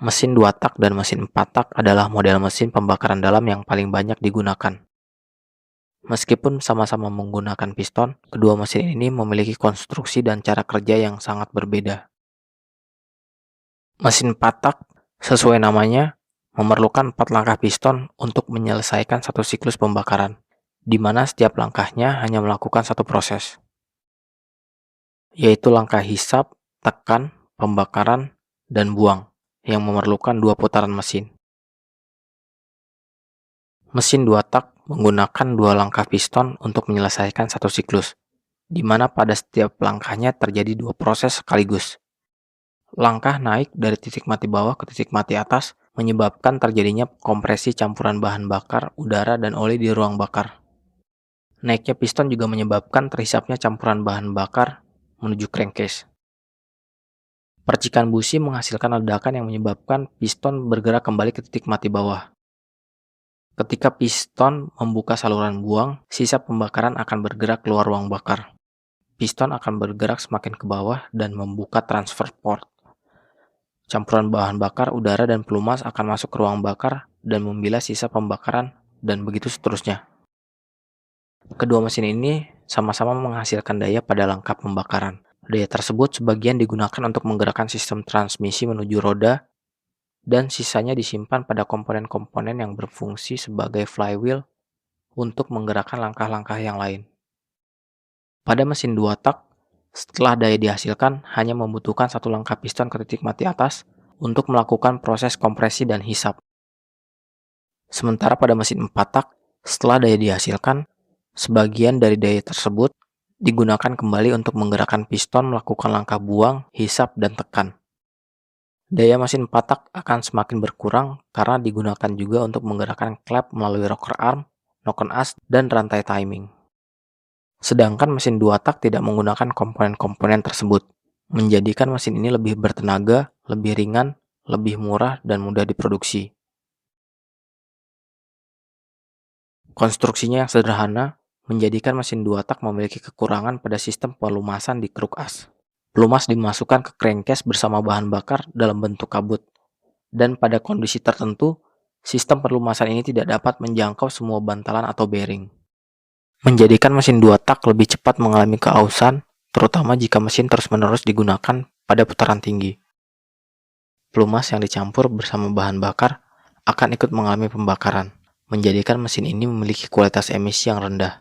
Mesin 2 tak dan mesin 4 tak adalah model mesin pembakaran dalam yang paling banyak digunakan. Meskipun sama-sama menggunakan piston, kedua mesin ini memiliki konstruksi dan cara kerja yang sangat berbeda. Mesin 4 tak, sesuai namanya, memerlukan 4 langkah piston untuk menyelesaikan satu siklus pembakaran, di mana setiap langkahnya hanya melakukan satu proses, yaitu langkah hisap, tekan, pembakaran, dan buang, yang memerlukan 2 putaran mesin. Mesin 2 tak menggunakan 2 langkah piston untuk menyelesaikan satu siklus, di mana pada setiap langkahnya terjadi 2 proses sekaligus. Langkah naik dari titik mati bawah ke titik mati atas menyebabkan terjadinya kompresi campuran bahan bakar, udara, dan oli di ruang bakar. Naiknya piston juga menyebabkan terhisapnya campuran bahan bakar menuju crankcase. Percikan busi menghasilkan ledakan yang menyebabkan piston bergerak kembali ke titik mati bawah. Ketika piston membuka saluran buang, sisa pembakaran akan bergerak keluar ruang bakar. Piston akan bergerak semakin ke bawah dan membuka transfer port. Campuran bahan bakar, udara, dan pelumas akan masuk ke ruang bakar dan membilas sisa pembakaran, dan begitu seterusnya. Kedua mesin ini sama-sama menghasilkan daya pada langkah pembakaran. Daya tersebut sebagian digunakan untuk menggerakkan sistem transmisi menuju roda, dan sisanya disimpan pada komponen-komponen yang berfungsi sebagai flywheel untuk menggerakkan langkah-langkah yang lain. Pada mesin 2 tak, setelah daya dihasilkan hanya membutuhkan satu langkah piston ke titik mati atas untuk melakukan proses kompresi dan hisap. Sementara pada mesin 4 tak, setelah daya dihasilkan, sebagian dari daya tersebut digunakan kembali untuk menggerakkan piston melakukan langkah buang, hisap, dan tekan. Daya mesin 4 tak akan semakin berkurang karena digunakan juga untuk menggerakkan klep melalui rocker arm, knock-on as, dan rantai timing. Sedangkan mesin 2 tak tidak menggunakan komponen-komponen tersebut, menjadikan mesin ini lebih bertenaga, lebih ringan, lebih murah, dan mudah diproduksi. Konstruksinya yang sederhana menjadikan mesin 2 tak memiliki kekurangan pada sistem pelumasan di kruk as. Pelumas dimasukkan ke crankcase bersama bahan bakar dalam bentuk kabut, dan pada kondisi tertentu, sistem pelumasan ini tidak dapat menjangkau semua bantalan atau bearing, menjadikan mesin 2 tak lebih cepat mengalami keausan, terutama jika mesin terus-menerus digunakan pada putaran tinggi. Pelumas yang dicampur bersama bahan bakar akan ikut mengalami pembakaran, menjadikan mesin ini memiliki kualitas emisi yang rendah.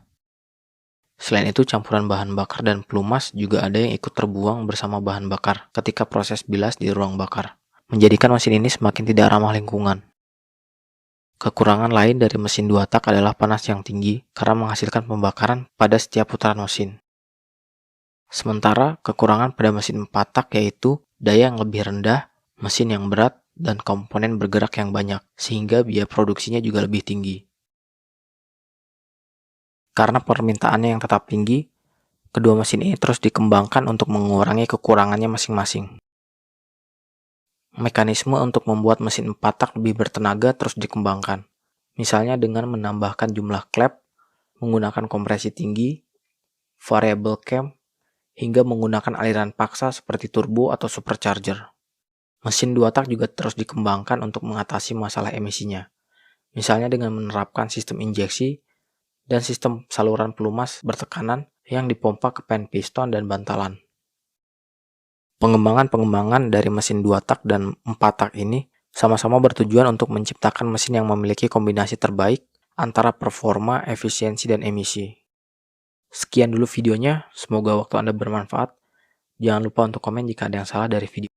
Selain itu, campuran bahan bakar dan pelumas juga ada yang ikut terbuang bersama bahan bakar ketika proses bilas di ruang bakar, menjadikan mesin ini semakin tidak ramah lingkungan. Kekurangan lain dari mesin 2 tak adalah panas yang tinggi karena menghasilkan pembakaran pada setiap putaran mesin. Sementara kekurangan pada mesin 4 tak yaitu daya yang lebih rendah, mesin yang berat, dan komponen bergerak yang banyak, sehingga biaya produksinya juga lebih tinggi. Karena permintaannya yang tetap tinggi, kedua mesin ini terus dikembangkan untuk mengurangi kekurangannya masing-masing. Mekanisme untuk membuat mesin 4 tak lebih bertenaga terus dikembangkan, misalnya dengan menambahkan jumlah klep, menggunakan kompresi tinggi, variable cam, hingga menggunakan aliran paksa seperti turbo atau supercharger. Mesin 2 tak juga terus dikembangkan untuk mengatasi masalah emisinya, misalnya dengan menerapkan sistem injeksi dan sistem saluran pelumas bertekanan yang dipompa ke pen piston dan bantalan. Pengembangan-pengembangan dari mesin 2 tak dan 4 tak ini sama-sama bertujuan untuk menciptakan mesin yang memiliki kombinasi terbaik antara performa, efisiensi, dan emisi. Sekian dulu videonya, semoga waktu Anda bermanfaat. Jangan lupa untuk komen jika ada yang salah dari video.